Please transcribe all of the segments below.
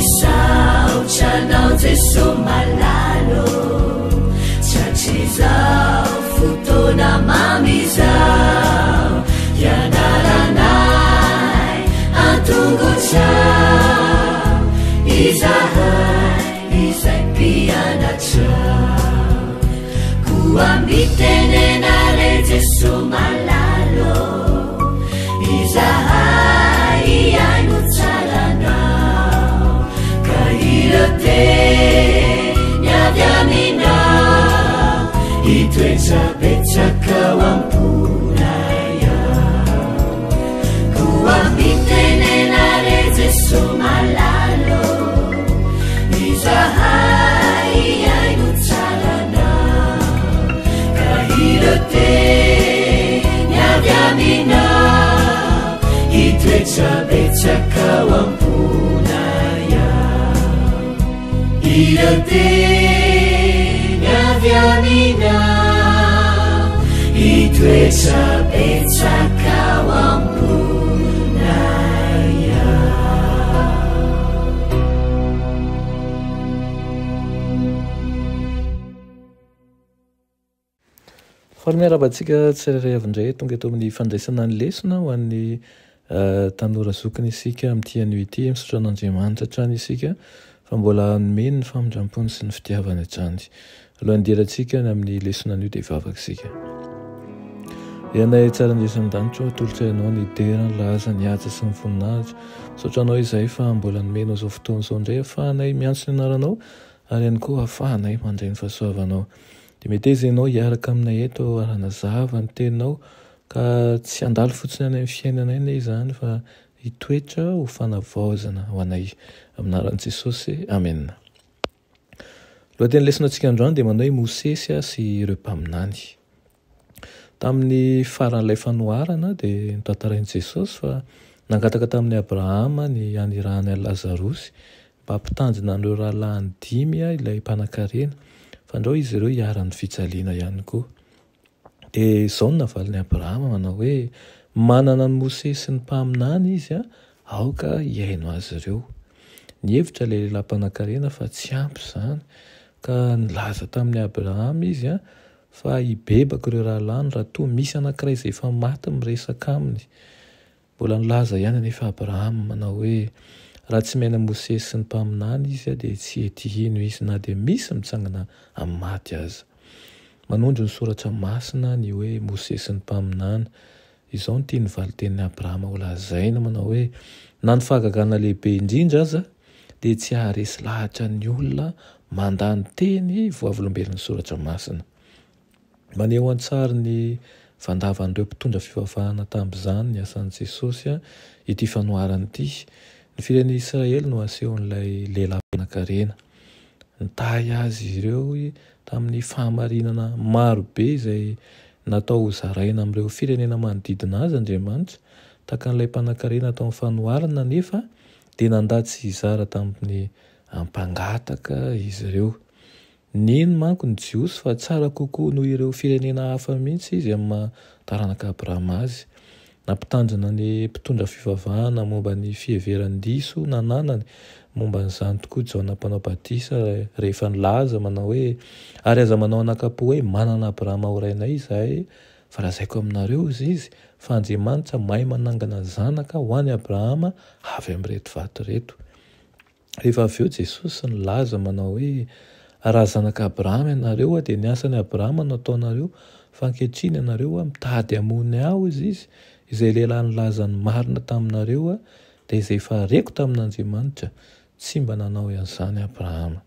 misaotranao jeso malalo tratrizao fotona mamizao ianaranay antongotrao izahay izay mpianatrao koambitenenare jeso malalo izahay iaino tsaranao ka irote niavy aminao itoetsapetsakao amponaya koambitenenare jeso malalo izahay iaino tsaranao ka irote niavy aminao itoetsapetsakao amponaya irote niavy aminao itoetsapetsakao amponaya. Farmiarabantsika tsirairay avindray tonga eto amin'ny fandraisana ny lesona ho an'ny tanora zokiny isika amin'ity an'ity misaotra an'Andriamanitra hatrany isika fa mbola nomeny ny famindrampony sy ny fitiavany hatrany. Alohan'ny dirantsika ny amin'ny lesona an'io dia vavaka isika. Ianay tsara andrisandanitra atolotra ianao ny dera ny laza ny asa sy ny voninahitra misaotra anao izay fa mbola nomenao izao fotoana izao indray ahafahanay miantso ny anaranao ary ihany koa ahafahanay mandray ny fahasoavanao. Dia mety izy ianao hiaraka aminay eto arana zava ny teninao ka tsy handalo fotsiny any amin'ny fiainanay ne izany fa hitoetra ho fanavaozana ho anay amin'ny anaran'i Jesosy. Amen. Lohateny lesonantsika androany dia manao hoe Mosesy sy ireo mpaminany. Tamin'ny faran'ilay fanoharana dia notantarain'i Jesosy fa nangataka tamin'ny Abrahama ny anirahany an'i Lazarosy mba hampitanjona an'ireo rahalahy 5 ilay mpanan-karena fa andreo izy ireo hiara-ny fijaliana ihany koa. Dia izao no navalin'i Abrahama manao hoe manana ny Mosesy sy ny mpaminany izy aoka hiaino azy ireo. Nihevitra ilay lehilahy mpanan-karena fa tsy ampy izany ka nilaza tamin'ny Abrahama izy fa hibebaka ireo rahalany raha toa misy anankiray izay efa maty miresaka aminy. Mbola nilaza ihany anefa Abrahama manao hoe raha tsy maina Mosesy sy ny mpaminany izy dia tsy hetihino izy na dia misy mitsangana amin'ny maty aza. Manondro ny soratra masina ny hoe Mosesy sy ny mpaminany. Izao no tiany valiten'i Abrahama ho lazaina manao hoe na ny fahagagana lehibe indrindra aza dia tsy haharesy lahatra ny olona mandany teny voavolombelon'ny soratra masina. Maneho an-tsary ny vandavan'ireo mpitondra fivavahana tamin'izany ny asan'i Jesosy ity fanoharana ity. Ny firenen'i Israely no asehon'ilay lehilahy mpanan-karena. Nitahy azy ireo tamin'ny fahamarinana marobe izay natao ho zaraina amin'ireo firenena manodidina azy Andriamanitra tahaka an'ilay mpanan-karena tao amin'ny fanoharana nefa dia nandatsy hizara tamin'ny ampangataka izy ireo. Nino manko ny jiosy fa tsara kokoa noho ireo firenena hafa mihitsy izy amin'ny maha-taranaka Abrahama azy. Nampitandrina ny mpitondra fivavahana momba ny fiheveran-diso nananany momba n'izany tokoa Jaona mpanao batisa rehefa nilaza manao hoe ary aza manao anakapo hoe manana Abrahama ho rainay izahay fa lazaiko aminareo izy fa Andriamanitra mahay manangana zanaka ho an'i Abrahama avy amin'ireto vato reto. Rehefa avy eo Jesosy nilaza manao hoe raha zanaka Abrahama ianareo dia ny asan'i Abrahama no ataonareo fa ankehitriny ianareo mitady hamony aho izy izay lehilahy nilaza ny marina taminareo dia izay efa reko tamin'Andriamanitra tsy mba nanao an'izany Abrahama.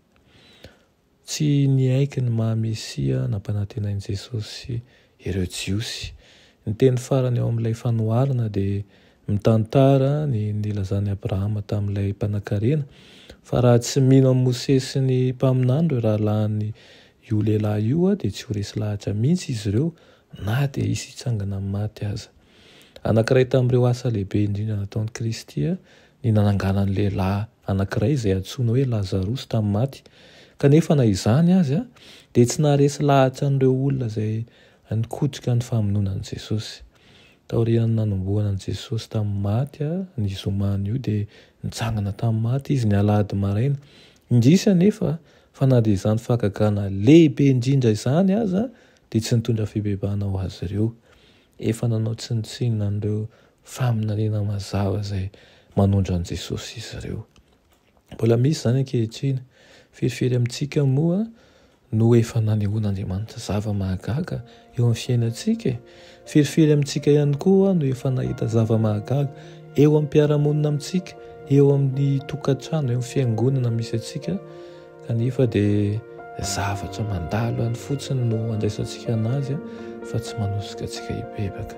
Tsy niaiky ny maha-Mesia nampanantenain'i Jesosy ireo jiosy. Ny teny farany ao amin'ilay fanoharana dia mitantara ny nilazan'i Abrahama tamin'ilay mpanan-karena fa raha tsy mino amin'ny Mosesy sy ny mpaminany ireo rahalahy io lehilahy io dia tsy ho resy lahatra mihitsy izy ireo na dia hisy hitsangana amin'ny maty aza. Anankiray tamin'ireo asa lehibe indrindra nataon'i Kristy ny nanangana ny lehilahy anankiray izay antsoina hoe Lazarosy tamin'ny maty. Kanefa na izany azy dia tsy naharesy lahatra an'ireo olona izay nikotrika ny famonoanan'i Jesosy. taorian'ny nanomboana an' Jesosy tamin'ny maty ny zomany io dia nitsangana tamin'ny maty izy ny alahady maraina. Indrisy anefa fa na dia izany fahagagana lehibe indrindra izany aza dia tsy nitondra fibebahana ho azy ireo. Efa nanao tsinitsinina an'ireo faminaniana mazava izay manondra an' Jesosy izy ireo. Mbola misy izany ankehitriny ferifery amintsika moa no efa nanehoan'Andriamanitra zava-mahagaga eo amin'ny fiainantsika. Ferifery amintsika ihany koa no efa nahita zava-mahagaga eo amin'ny mpiara-monina amintsika, eo amin'ny tokantrano, eo amin'ny fiangonana misy antsika. Kanefa dia zavatra mandalo any fotsiny no andraisantsika anazy fa tsy manosika antsika hibebaka.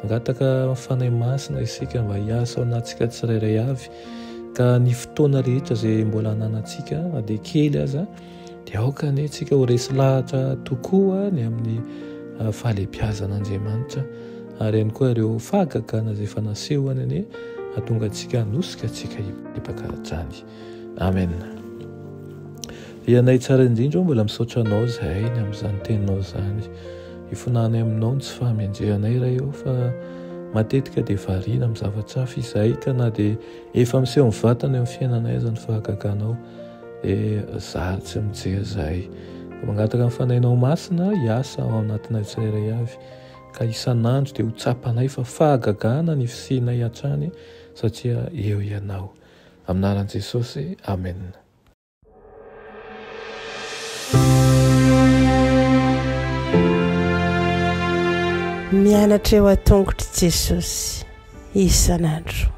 Mangataka fanahy masina isika mba hiasa ao anatsika tsirairay avy, ka ny fotoana rehetra izay mbola ananantsika na dia kely aza dia aoka ny antsika ho resy lahatra tokoa ny amin'ny fahalebiazan'Andriamanitra ary ihany koa ireo fahagagana izay efa nasehony any hahatonga antsika hanosika antsika hibebaka hatrany. Amen. Ianay tsara indrindra mbola misaotra anao zahay ny amin'izany teninao izany. Ifonanay aminao tsy fahamianjehanay raha eo fa matetika dia variana amin'ny zavatra hafa izay ka na dia efa miseho mivatana eo amin'ny fiainanay izany fahagaganao zary tsy mijery zahay. Mangataka amin'ny fanahinao masina hiasa ao anatinay tsirairay avy ka isan'andro dia ho tsapanay fa fahagagana ny fisianay hatrany satria eo ianao. Amin'ny anaran'i Jesosy, amen. Mianatra eo an-tongotry Jesosy isan'andro.